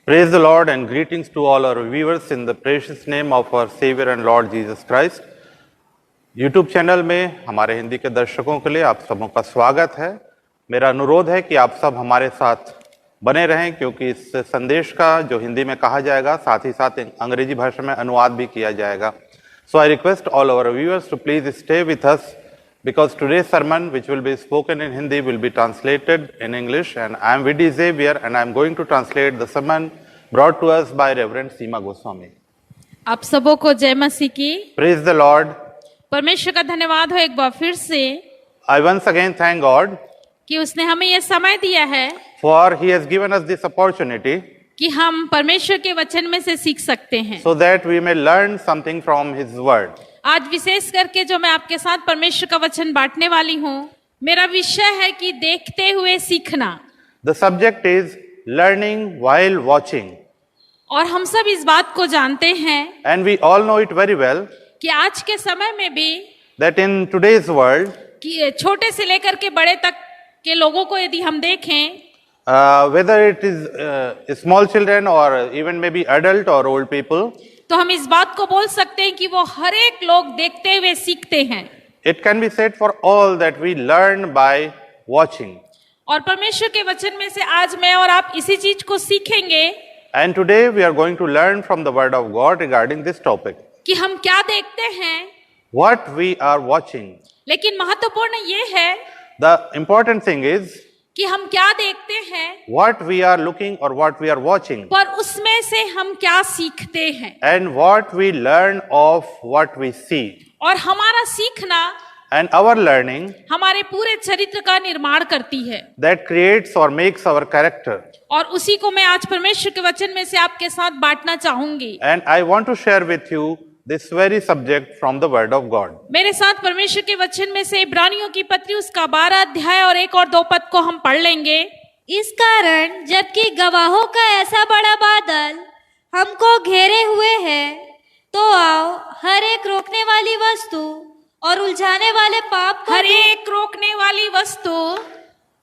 Praise the Lord and greetings to all our viewers in the precious name of our Savior and Lord Jesus Christ. YouTube channel में हमारे हिंदी के दर्शकों के लिए आप सबों का स्वागत है। मेरा अनुरोध है कि आप सब हमारे साथ बने रहें, क्योंकि इस संदेश का जो हिंदी में कहा जाएगा साथ ही साथ अंग्रेजी भाषा में अनुवाद भी किया जाएगा। So I request all our viewers to please stay with us, because today's sermon, which will be spoken in Hindi, will be translated in English, and I am V.D. Xavier and I am going to translate the sermon brought to us by Reverend Seema Goswami. आप सबों को जय मसीह की। Praise the Lord. परमेश्वर का धन्यवाद हो एक बार फिर से I once again thank God कि उसने हमें यह समय दिया है for He has given us this opportunity कि हम परमेश्वर के वचन में से सीख सकते हैं, so that we may learn something from His word. आज विशेष करके जो मैं आपके साथ परमेश्वर का वचन बांटने वाली हूँ, मेरा विषय है कि देखते हुए सीखना। The subject is learning while watching. और हम सब इस बात को जानते हैं And we all know it very well कि आज के समय में भी that in today's world, कि छोटे से लेकर के बड़े तक के लोगों को यदि हम देखें, whether it is small children or even maybe adult or old people, तो हम इस बात को बोल सकते हैं कि वो हर एक लोग देखते हुए सीखते हैं। it can be said for all that we learn by watching. और परमेश्वर के वचन में से आज मैं और आप इसी चीज को सीखेंगे And today we are going to learn from the word of God regarding this topic. कि हम क्या देखते हैं, What we are watching. लेकिन महत्वपूर्ण ये है The important thing is कि हम क्या देखते हैं, what we are looking or what we are watching, पर उसमें से हम क्या सीखते हैं, and what we learn of what we see. और हमारा सीखना And our learning हमारे पूरे चरित्र का निर्माण करती है। that creates or makes our character. और उसी को मैं आज परमेश्वर के वचन में से आपके साथ बांटना चाहूंगी। And I want to share with you this very subject from the word of God. मेरे साथ परमेश्वर के वचन में से इब्रानियों की पत्री उसका 12 अध्याय और 1 और 2 पद को हम पढ़ लेंगे। इस कारण जबकि गवाहों का ऐसा बड़ा बादल हमको घेरे हुए है, तो आओ हर एक रोकने वाली वस्तु और उलझाने वाले पाप को हर एक रोकने वाली वस्तु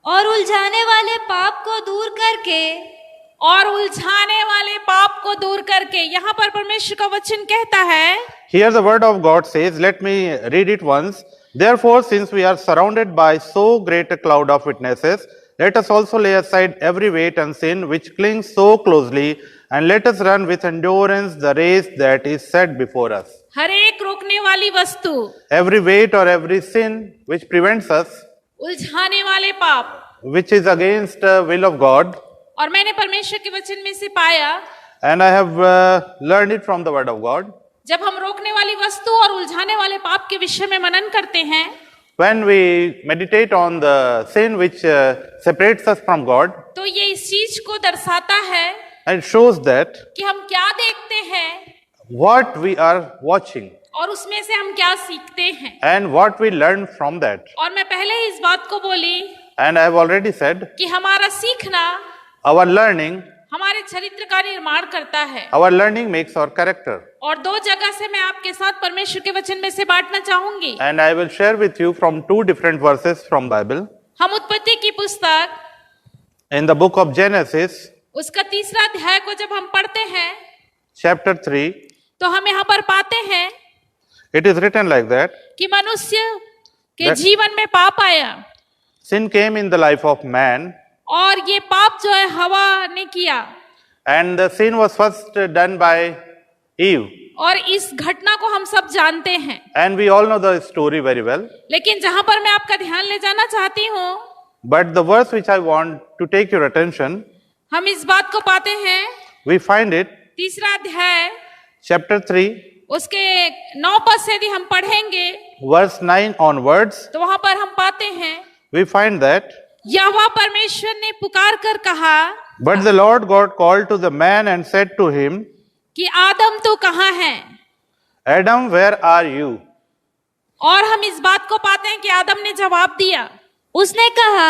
और उलझाने वाले पाप को दूर करके और उलझाने वाले पाप को दूर करके। यहाँ पर परमेश्वर का वचन कहता है, Here the word of God says, let me read it once. Therefore, since we are surrounded by so great a cloud of witnesses, let us also lay aside every weight and sin which clings so closely, and let us run with endurance the race that is set before us. हर एक रोकने वाली वस्तु, Every weight or every sin which prevents us, उलझाने वाले पाप, which is against the will of God, और मैंने परमेश्वर के वचन में से पाया, and I have learned it from the word of God. जब हम रोकने वाली वस्तु और उलझाने वाले पाप के विषय में मनन करते हैं, When we meditate on the sin which separates us from God, तो ये इस चीज को दर्शाता है and it shows that कि हम क्या देखते हैं what we are watching और उसमें से हम क्या सीखते हैं। and what we learn from that. और मैं पहले ही इस बात को बोली And I have already said, कि हमारा सीखना our learning हमारे चरित्र का निर्माण करता है। our learning makes our character. और 2 जगह से मैं आपके साथ परमेश्वर के वचन में से बांटना चाहूंगी। And I will share with you from 2 different verses from Bible. हम उत्पत्ति की पुस्तक In the book of Genesis, उसका 3रा अध्याय को जब हम पढ़ते हैं, chapter 3, तो हम यहाँ पर पाते हैं it is written like that. कि मनुष्य के That- जीवन में पाप आया, Sin came in the life of man, और ये पाप जो है हवा ने किया, and the sin was first done by Eve. और इस घटना को हम सब जानते हैं। And we all know the story very well. लेकिन जहां पर मैं आपका ध्यान ले जाना चाहती हूँ, But the verse which I want to take your attention, हम इस बात को पाते हैं we find it, 3रा अध्याय chapter 3, उसके 9 पद से यदि हम पढ़ेंगे, verse 9 onwards, तो वहां पर हम पाते हैं, we find that, यहोवा परमेश्वर ने पुकार कर कहा but the Lord God called to the man and said to him, कि आदम तू कहाँ है। Adam, where are you? और हम इस बात को पाते हैं कि आदम ने जवाब दिया, उसने कहा,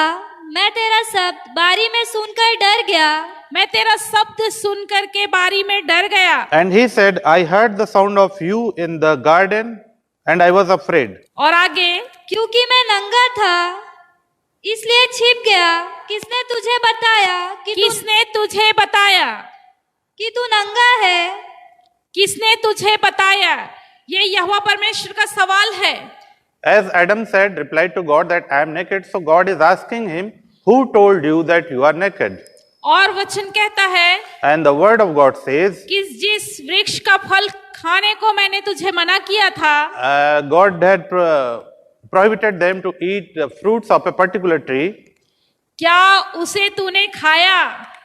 मैं तेरा शब्द बारी में सुनकर डर गया। मैं तेरा शब्द सुन करके बारी में डर गया। And he said, I heard the sound of you in the garden and I was afraid. और आगे, क्योंकि मैं नंगा था इसलिए छिप गया। किसने तुझे बताया कि किसने तुझे बताया कि तू नंगा है? किसने तुझे बताया? ये यहोवा परमेश्वर का सवाल है। As Adam said, replied to God that I am naked, so God is asking him, who told you that you are naked? और वचन कहता है And the word of God says, कि जिस वृक्ष का फल खाने को मैंने तुझे मना किया था, God had prohibited them to eat the fruits of a particular tree. क्या उसे तूने खाया?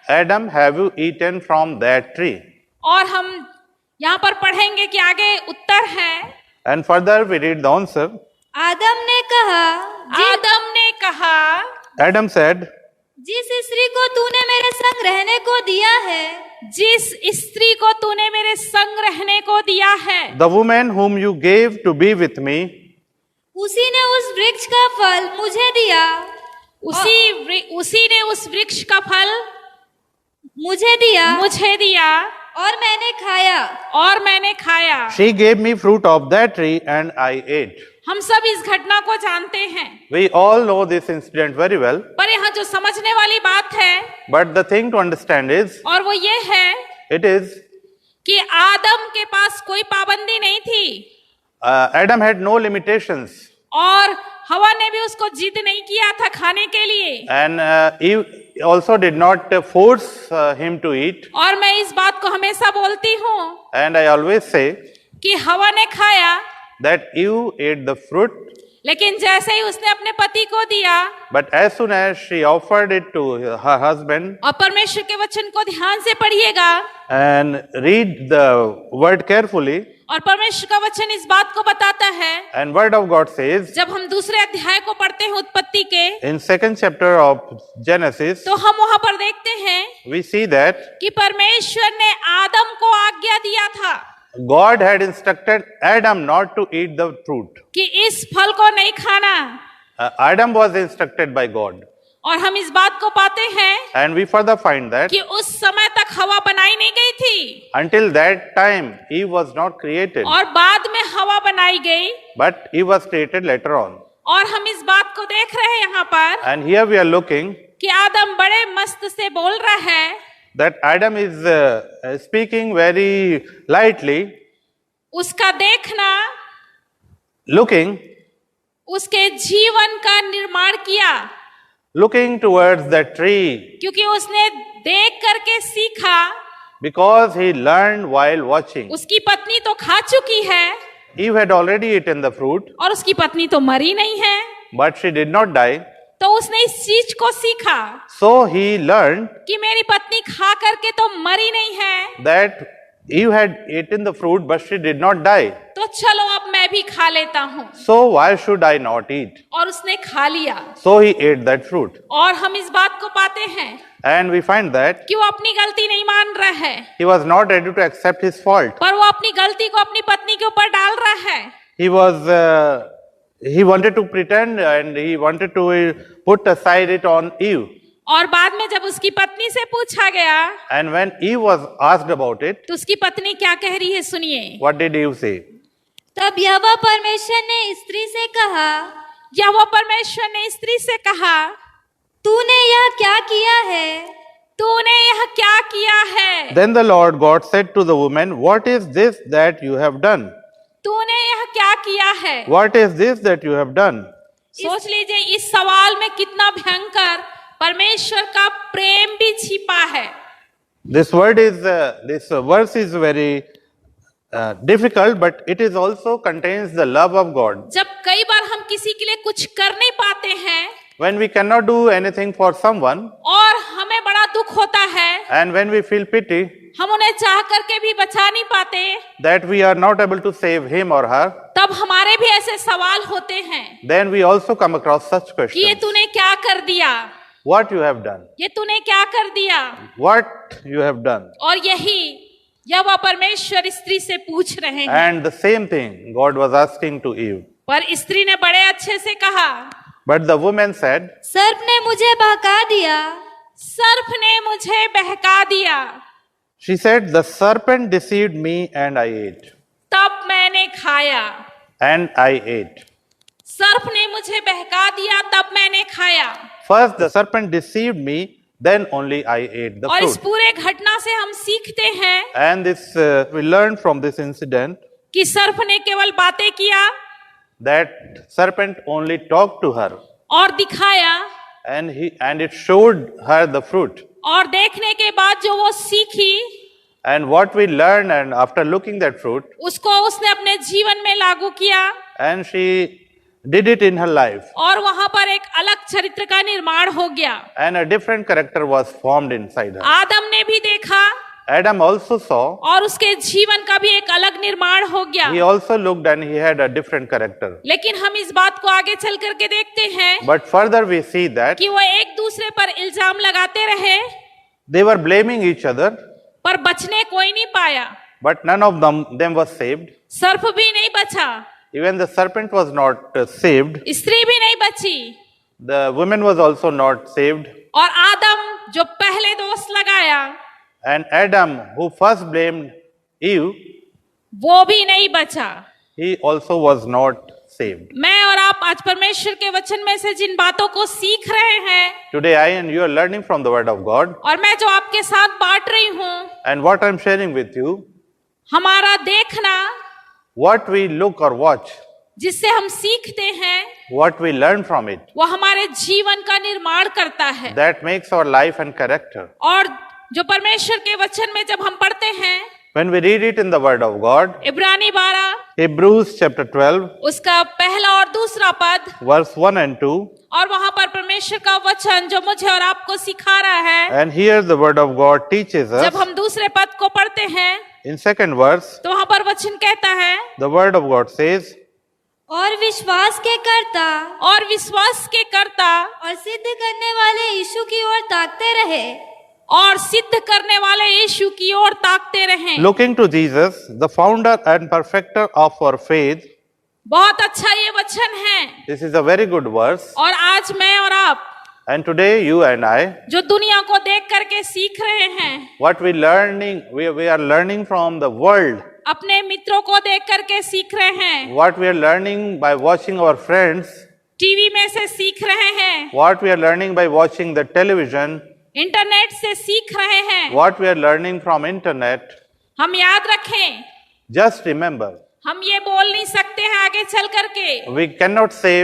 Adam, have you eaten from that tree? और हम यहाँ पर पढ़ेंगे कि आगे उत्तर है। And further we read the answer. आदम ने कहा, आदम ने कहा, Adam said, जिस स्त्री को तूने मेरे संग रहने को दिया है, जिस स्त्री को तूने मेरे संग रहने को दिया है, the woman whom you gave to be with me, उसी ने उस वृक्ष का फल मुझे दिया, उसी ने उस वृक्ष का फल मुझे दिया और मैंने खाया। she gave me fruit of that tree and I ate. हम सब इस घटना को जानते हैं, We all know this incident very well, पर यहाँ जो समझने वाली बात है but the thing to understand is, और वो ये है it is, कि आदम के पास कोई पाबंदी नहीं थी Adam had no limitations और हवा ने भी उसको जिद नहीं किया था खाने के लिए। and Eve also did not force him to eat. और मैं इस बात को हमेशा बोलती हूँ And I always say कि हवा ने खाया, that Eve ate the fruit, लेकिन जैसे ही उसने अपने पति को दिया but as soon as she offered it to her husband, और परमेश्वर के वचन को ध्यान से पढ़िएगा and read the word carefully, और परमेश्वर का वचन इस बात को बताता है, and word of God says जब हम दूसरे अध्याय को पढ़ते हैं उत्पत्ति के, in second chapter of Genesis, तो हम वहां पर देखते हैं we see that कि परमेश्वर ने आदम को आज्ञा दिया था God had instructed Adam not to eat the fruit. कि इस फल को नहीं खाना। Adam was instructed by God. और हम इस बात को पाते हैं And we further find that कि उस समय तक हवा बनाई नहीं गई थी until that time Eve was not created, और बाद में हवा बनाई गई। but Eve was created later on. और हम इस बात को देख रहे हैं यहाँ पर And here we are looking कि आदम बड़े मस्त से बोल रहा है, that Adam is speaking very lightly, उसका देखना looking उसके जीवन का निर्माण किया, looking towards the tree, क्योंकि उसने देख करके सीखा। because he learned while watching. उसकी पत्नी तो खा चुकी है Eve had already eaten the fruit, और उसकी पत्नी तो मरी नहीं है, but she did not die. तो उसने इस चीज को सीखा So he learned कि मेरी पत्नी खा करके तो मरी नहीं है, that Eve had eaten the fruit, but she did not die. तो चलो अब मैं भी खा लेता हूँ। So why should I not eat? और उसने खा लिया। So he ate that fruit. और हम इस बात को पाते हैं And we find that कि वो अपनी गलती नहीं मान रहा है, he was not ready to accept his fault. पर वो अपनी गलती को अपनी पत्नी के ऊपर डाल रहा है। He wanted to pretend and he wanted to put aside it on Eve. और बाद में जब उसकी पत्नी से पूछा गया And when Eve was asked about it, तो उसकी पत्नी क्या कह रही है, सुनिए। what did Eve say? तब यहोवा परमेश्वर ने स्त्री से कहा, यहोवा परमेश्वर ने स्त्री से कहा, तूने यह क्या किया है? तूने यह क्या किया है? Then the Lord God said to the woman, what is this that you have done? तूने यह क्या किया है? What is this that you have done? सोच लीजिए इस सवाल में कितना भयंकर परमेश्वर का प्रेम भी छिपा है। This verse is very difficult, but it is also contains the love of God. जब कई बार हम किसी के लिए कुछ कर नहीं पाते हैं When we cannot do anything for someone, और हमें बड़ा दुख होता है, and when we feel pity हम उन्हें चाह करके भी बचा नहीं पाते, that we are not able to save him or her, तब हमारे भी ऐसे सवाल होते हैं then we also come across such कि ये questions. तूने क्या कर दिया, What you have done? ये तूने क्या कर दिया। What you have done? और यही यहोवा परमेश्वर स्त्री से पूछ रहे हैं। And the same thing God was asking to Eve. पर स्त्री ने बड़े अच्छे से कहा, But the woman said, सर्प ने मुझे बहका दिया। सर्प ने मुझे बहका दिया, she said, the serpent deceived me and I ate. तब मैंने खाया। And I ate. सर्प ने मुझे बहका दिया, तब मैंने खाया। First, the serpent deceived me then only I ate the और इस fruit. पूरे घटना से हम सीखते हैं And this we learned from this incident कि सर्प ने केवल बातें किया that serpent only talked to her और दिखाया, and it showed her the fruit. और देखने के बाद जो वो सीखी And what we learned, and after looking that fruit, उसको उसने अपने जीवन में लागू किया and she did it in her life, और वहां पर एक अलग चरित्र का निर्माण हो गया। and a different character was formed inside her. आदम ने भी देखा Adam also saw, और उसके जीवन का भी एक अलग निर्माण हो गया। he also looked and he had a different character. लेकिन हम इस बात को आगे चल करके देखते हैं But further we see that कि वो एक दूसरे पर इल्जाम लगाते रहे, they were blaming each other, पर बचने कोई नहीं पाया। but none of them was saved. सर्प भी नहीं बचा, Even the serpent was not saved. स्त्री भी नहीं बची, The woman was also not saved. और आदम जो पहले दोष लगाया And Adam, who first blamed Eve, वो भी नहीं बचा। he also was not saved. मैं और आप आज परमेश्वर के वचन में से जिन बातों को सीख रहे हैं Today I and you are learning from the word of God, और मैं जो आपके साथ बांट रही हूँ, and what I'm sharing with you, हमारा देखना what we look or watch, जिससे हम सीखते हैं, what we learn from it, वो हमारे जीवन का निर्माण करता है। that makes our life and character. और जो परमेश्वर के वचन में जब हम पढ़ते हैं, When we read it in the word of God, इब्रानी 12 Hebrews chapter 12, उसका पहला और दूसरा पद, verse 1 and 2, और वहां पर परमेश्वर का वचन जो मुझे और आपको सिखा रहा है, and here the word of God teaches जब us हम दूसरे पद को पढ़ते हैं in second verse, तो वहां पर वचन कहता है, the word of God says, और विश्वास के कर्ता और विश्वास के कर्ता और सिद्ध करने वाले यीशु की ओर ताकते रहे। और सिद्ध करने वाले यीशु की ओर ताकते रहें। looking to Jesus, the founder and perfecter of our faith. बहुत अच्छा ये वचन है। This is a very good verse. और आज मैं और आप And today you and I, जो दुनिया को देख करके सीख रहे हैं, what we are learning from the world, अपने मित्रों को देख करके सीख रहे हैं, what we are learning by watching our friends, TV में से सीख रहे हैं, what we are learning by watching the television, internet से सीख रहे हैं। what we are learning from internet. हम याद रखें, Just remember, हम ये बोल नहीं सकते हैं आगे चल करके we cannot say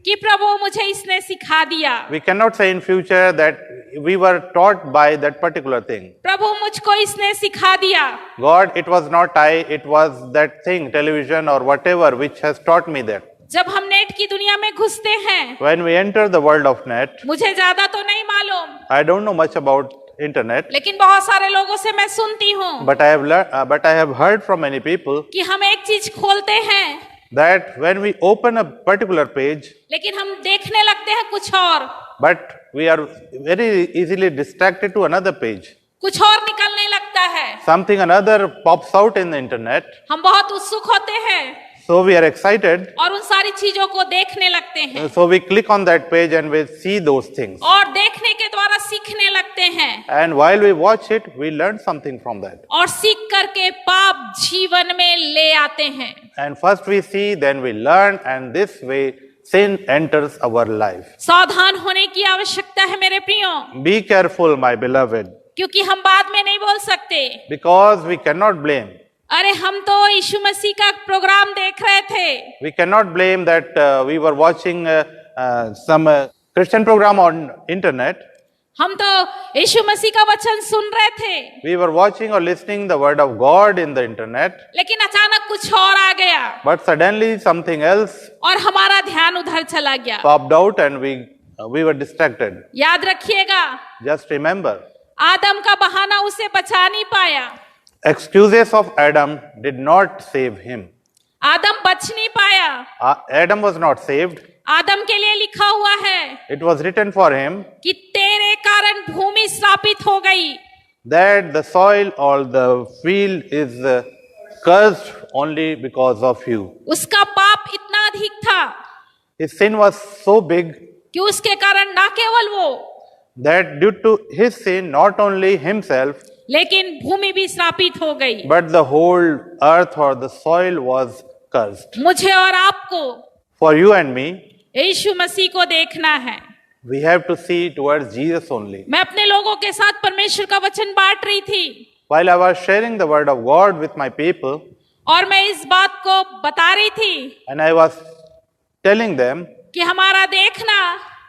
कि प्रभु मुझे इसने सिखा दिया, we cannot say in future that we were taught by that particular thing. प्रभु मुझको इसने सिखा दिया। God, it was not I, it was that thing, television or whatever, which has taught me that. जब हम नेट की दुनिया में घुसते हैं, When we enter the world of net, मुझे ज्यादा तो नहीं मालूम, I don't know much about internet, लेकिन बहुत सारे लोगों से मैं सुनती हूँ but I have heard from many people कि हम एक चीज खोलते हैं, that when we open a particular page, लेकिन हम देखने लगते हैं कुछ और, but we are very easily distracted to another page. कुछ और निकलने लगता है। Something another pops out in the internet. हम बहुत उत्सुक होते हैं So we are excited. और उन सारी चीजों को देखने लगते हैं, So we click on that page and we see those things. और देखने के द्वारा सीखने लगते हैं, And while we watch it, we learn something from that. और सीख करके पाप जीवन में ले आते हैं। And first we see, then we learn, and this way sin enters our life. सावधान होने की आवश्यकता है मेरे प्रियो, Be careful, my beloved, क्योंकि हम बाद में नहीं बोल सकते, because we cannot blame. अरे हम तो यीशु मसीह का प्रोग्राम देख रहे थे, We cannot blame that we were watching some Christian program on internet. हम तो यीशु मसीह का वचन सुन रहे थे, We were watching or listening the word of God in the internet, लेकिन अचानक कुछ और आ गया but suddenly something else और हमारा ध्यान उधर चला गया। popped out and we were distracted. याद रखिएगा, Just remember, आदम का बहाना उसे बचा नहीं पाया, excuses of Adam did not save him. आदम बच नहीं पाया। Adam was not saved. आदम के लिए लिखा हुआ है It was written for him कि तेरे कारण भूमि श्रापित हो गई। that the soil or the field is cursed only because of you. उसका पाप इतना अधिक था His sin was so big कि उसके कारण ना केवल वो, that due to his sin, not only himself, लेकिन भूमि भी श्रापित हो गई। but the whole earth or the soil was cursed. मुझे और आपको For you and me, यीशु मसीह को देखना है। we have to see towards Jesus only. मैं अपने लोगों के साथ परमेश्वर का वचन बांट रही थी While I was sharing the word of God with my people, और मैं इस बात को बता रही थी and I was telling them कि हमारा देखना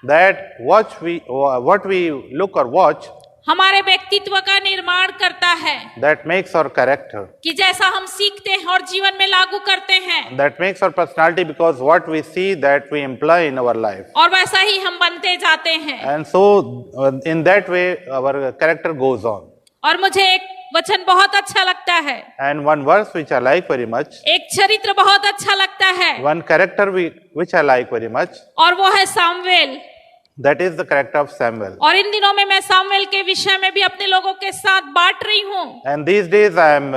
that what we look or watch, हमारे व्यक्तित्व का निर्माण करता है, that makes our character, कि जैसा हम सीखते हैं और जीवन में लागू करते हैं that makes our personality, because what we see that we imply in our life. और वैसा ही हम बनते जाते हैं। And so in that way our character goes on. और मुझे एक वचन बहुत अच्छा लगता है, And one verse which I like very much, एक चरित्र बहुत अच्छा लगता है, one character which I like very much, और वो है Samuel. that is the character of Samuel. और इन दिनों में मैं सामुएल के विषय में भी अपने लोगों के साथ बांट रही हूँ। And these days I am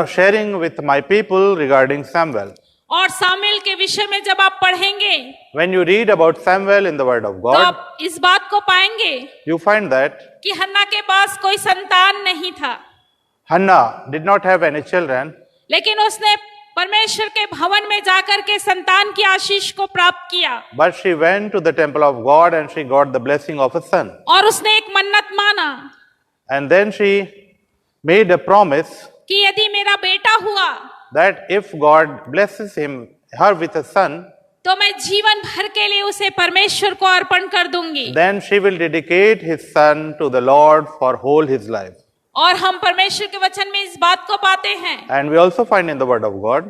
sharing with my people regarding Samuel. और सामुएल के विषय में जब आप पढ़ेंगे When you read about Samuel in the word of तो God, आप इस बात को पाएंगे you find that कि हन्ना के पास कोई संतान नहीं था, Hannah did not have any children, लेकिन उसने परमेश्वर के भवन में जाकर के संतान की आशीष को प्राप्त किया but she went to the temple of God and she got the blessing of a son. और उसने एक मन्नत माना And then she made a promise कि यदि मेरा बेटा हुआ that if God blesses her with a son, तो मैं जीवन भर के लिए उसे परमेश्वर को अर्पण कर दूंगी। then she will dedicate his son to the Lord for whole his life. और हम परमेश्वर के वचन में इस बात को पाते हैं And we also find in the word of God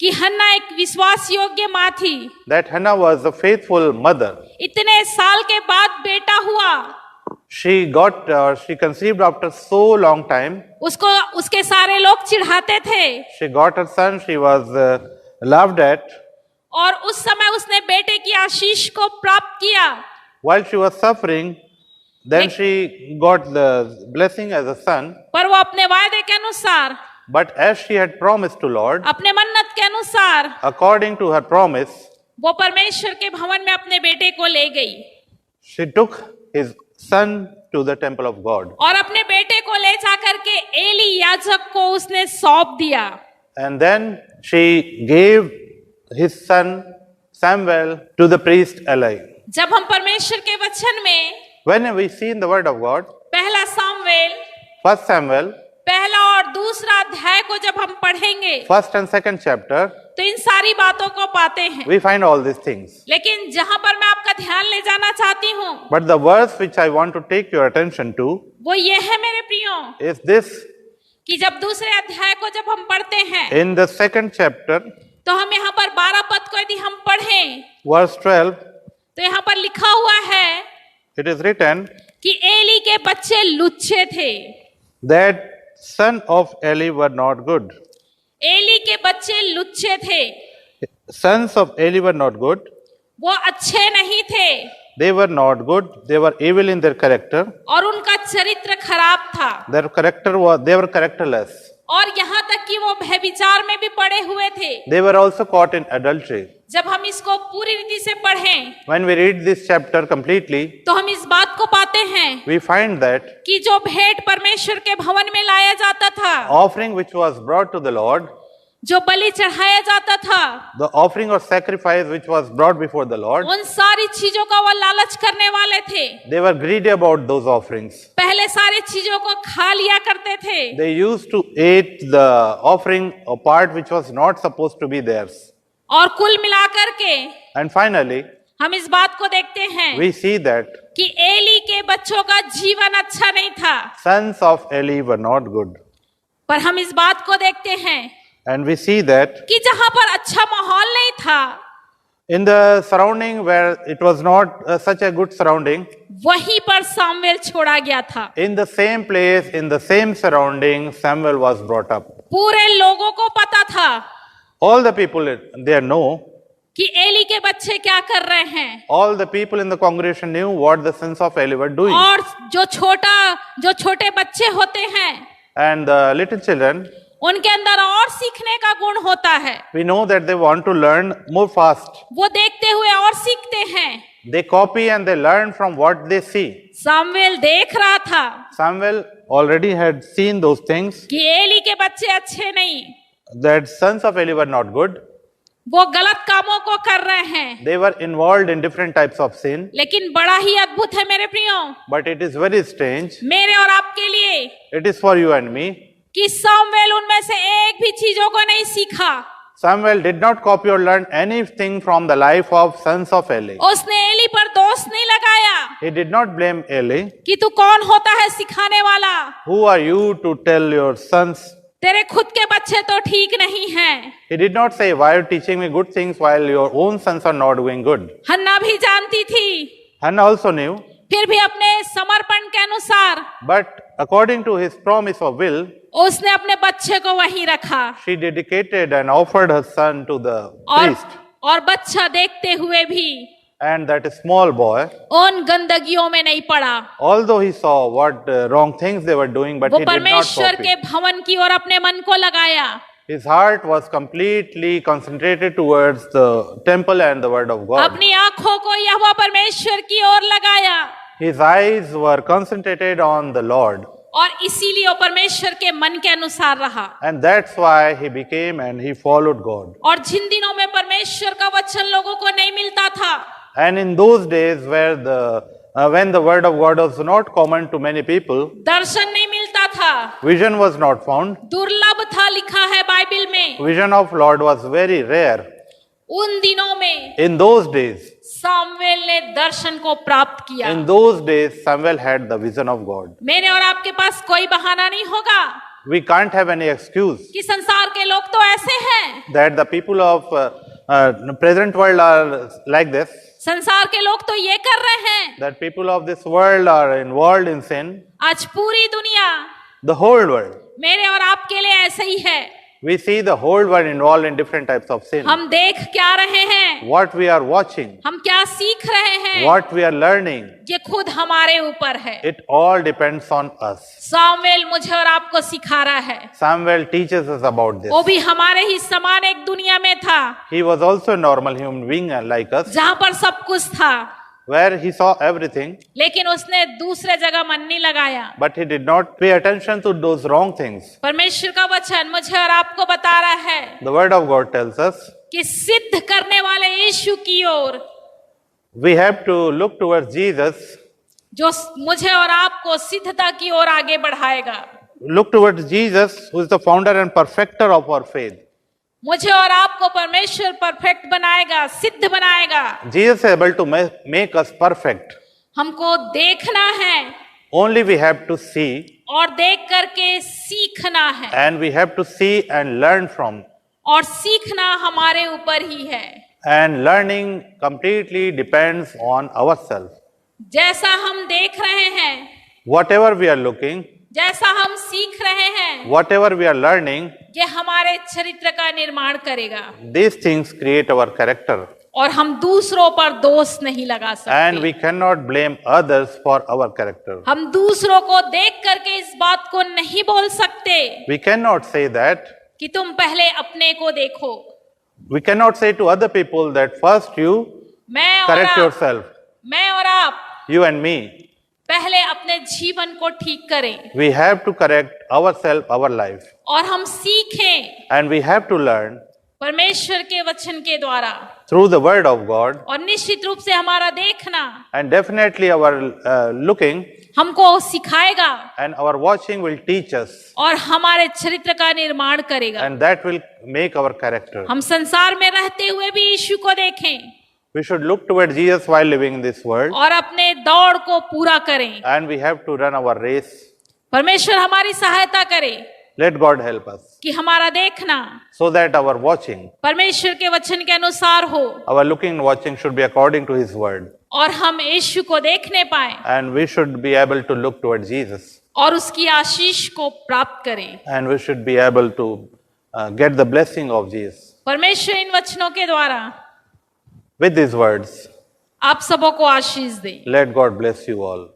कि हन्ना एक विश्वास योग्य माँ थी। that Hannah was a faithful mother. इतने साल के बाद बेटा हुआ, She conceived after so long time. उसको उसके सारे लोग चिढ़ाते थे She got her son, she was laughed at. और उस समय उसने बेटे की आशीष को प्राप्त किया। While she was suffering, then she got the blessing as a son. पर वो अपने वायदे के अनुसार, But as she had promised to Lord, अपने मन्नत के अनुसार according to her promise, वो परमेश्वर के भवन में अपने बेटे को ले गई she took his son to the temple of God. और अपने बेटे को ले जाकर के एली याजक को उसने सौंप दिया। And then she gave his son Samuel to the priest Eli. जब हम परमेश्वर के वचन में When we see in the word of God, पहला सामुएल, first Samuel, पहला और दूसरा अध्याय को जब हम पढ़ेंगे first and second chapter, तो इन सारी बातों को पाते हैं। we find all these things. लेकिन जहां पर मैं आपका ध्यान ले जाना चाहती हूँ But the verse which I want to take your attention to वो ये है मेरे प्रियो, is this. कि जब दूसरे अध्याय को जब हम पढ़ते हैं In the second chapter, तो हम यहाँ पर 12 पद को यदि हम पढ़ें verse 12, तो यहाँ पर लिखा हुआ है it is written कि एली के बच्चे लुच्चे थे। that son of Eli were not good. Eli के बच्चे लुच्चे थे, Sons of Eli were not good. वो अच्छे नहीं थे They were not good. They were evil in their character. और उनका चरित्र खराब था They were characterless. और यहाँ तक कि वो व्यभिचार में भी पड़े हुए थे। They were also caught in adultery. जब हम इसको पूरी रीति से पढ़ें When we read this chapter completely, तो हम इस बात को पाते हैं we find that कि जो भेंट परमेश्वर के भवन में लाया जाता था, offering which was brought to the Lord, जो बलि चढ़ाया जाता था, the offering or sacrifice which was brought before the Lord, उन सारी चीजों का वो लालच करने वाले थे। they were greedy about those offerings. पहले सारी चीजों को खा लिया करते थे They used to eat the offering, a part which was not supposed to be theirs. और कुल मिलाकर के And finally, हम इस बात को देखते हैं we see that कि एली के बच्चों का जीवन अच्छा नहीं था। sons of Eli were not good. पर हम इस बात को देखते हैं And we see that कि जहां पर अच्छा माहौल नहीं था, in the surrounding where it was not such a good surrounding, वहीं पर सामुएल छोड़ा गया था। in the same place, in the same surrounding, Samuel was brought up. पूरे लोगों को पता था All the people there know, कि एली के बच्चे क्या कर रहे हैं, all the people in the congregation knew what the sons of Eli were doing. और जो छोटे बच्चे होते हैं And the little children, उनके अंदर और सीखने का गुण होता है। we know that they want to learn more fast. वो देखते हुए और सीखते हैं। They copy and they learn from what they see. Samuel देख रहा था Samuel already had seen those things, कि एली के बच्चे अच्छे नहीं, that sons of Eli were not good. वो गलत कामों को कर रहे हैं, They were involved in different types of sin. लेकिन बड़ा ही अद्भुत है मेरे प्रियो, But it is very strange. मेरे और आपके लिए, It is for you and me. कि सामुएल उनमें से एक भी चीजों को नहीं सीखा। Samuel did not copy or learn anything from the life of sons of Eli. उसने एली पर दोष नहीं लगाया He did not blame Eli. कि तू कौन होता है सिखाने वाला, Who are you to tell your sons? तेरे खुद के बच्चे तो ठीक नहीं हैं। He did not say, why are you teaching me good things while your own sons are not doing good? हन्ना भी जानती थी, Hannah also knew, फिर भी अपने समर्पण के अनुसार but according to his promise of will, उसने अपने बच्चे को वहीं रखा, she dedicated and offered her son to the और priest. बच्चा देखते हुए भी And that small boy, उन गंदगियों में नहीं पड़ा, although he saw what wrong things they were doing, but वो he did not परमेश्वर copy. के भवन की ओर अपने मन को लगाया। His heart was completely concentrated towards the temple and the word of God. अपनी आंखों को यहोवा परमेश्वर की ओर लगाया, His eyes were concentrated on the Lord. और इसीलिए वो परमेश्वर के मन के अनुसार रहा। And that's why he became and he followed God. और जिन दिनों में परमेश्वर का वचन लोगों को नहीं मिलता था, And in those days where when the word of God was not common to many people, दर्शन नहीं मिलता था, vision was not found. दुर्लभ था, लिखा है बाइबल में। Vision of Lord was very rare. उन दिनों में In those days, सामुएल ने दर्शन को प्राप्त किया। in those days, Samuel had the vision of God. मेरे और आपके पास कोई बहाना नहीं होगा We can't have any excuse कि संसार के लोग तो ऐसे हैं, that the people of present world are like this, संसार के लोग तो ये कर रहे हैं। that people of this world are involved in sin. आज पूरी दुनिया The whole world. मेरे और आपके लिए ऐसे ही है। We see the whole world involved in different types of sin. हम देख क्या रहे हैं, What we are watching, हम क्या सीख रहे हैं, what we are learning, ये खुद हमारे ऊपर है। it all depends on us. Samuel मुझे और आपको सिखा रहा है, Samuel teaches us about this. वो भी हमारे ही समान एक दुनिया में था, He was also a normal human being like us, जहां पर सब कुछ था, where he saw everything, लेकिन उसने दूसरे जगह मन नहीं लगाया। but he did not pay attention to those wrong things. परमेश्वर का वचन मुझे और आपको बता रहा है The word of God tells us कि सिद्ध करने वाले यीशु की ओर, we have to look towards Jesus, जो मुझे और आपको सिद्धता की ओर आगे बढ़ाएगा। look towards Jesus, who is the founder and perfecter of our faith. मुझे और आपको परमेश्वर परफेक्ट बनाएगा, सिद्ध बनाएगा। Jesus is able to make us perfect. हमको देखना है Only we have to see, और देख करके सीखना है, and we have to see and learn from. और सीखना हमारे ऊपर ही है। And learning completely depends on ourselves. जैसा हम देख रहे हैं, Whatever we are looking, जैसा हम सीख रहे हैं, whatever we are learning, ये हमारे चरित्र का निर्माण करेगा, these things create our character. और हम दूसरों पर दोष नहीं लगा And सकते। we cannot blame others for our character. हम दूसरों को देख करके इस बात को नहीं बोल सकते We cannot say that. कि तुम पहले अपने को देखो। We cannot say to other people that first you मैं और correct आप, yourself, मैं और आप you and me. पहले अपने जीवन को ठीक करें, We have to correct ourselves, our life. और हम सीखें And we have to learn परमेश्वर के वचन के द्वारा, through the word of God. और निश्चित रूप से हमारा देखना And definitely our looking हमको सिखाएगा and our watching will teach us. और हमारे चरित्र का निर्माण करेगा। And that will make our character. हम संसार में रहते हुए भी यीशु को देखें We should look toward Jesus while living in this world. और अपने दौड़ को पूरा करें। And we have to run our race. परमेश्वर हमारी सहायता करे Let God help us. कि हमारा देखना So that our watching, परमेश्वर के वचन के अनुसार हो, our looking and watching should be according to His word. और हम यीशु को देखने पाए And we should be able to look toward Jesus. और उसकी आशीष को प्राप्त करें। And we should be able to get the blessing of Jesus. परमेश्वर इन वचनों के द्वारा With these words, आप सबों को आशीष दे। let God bless you all.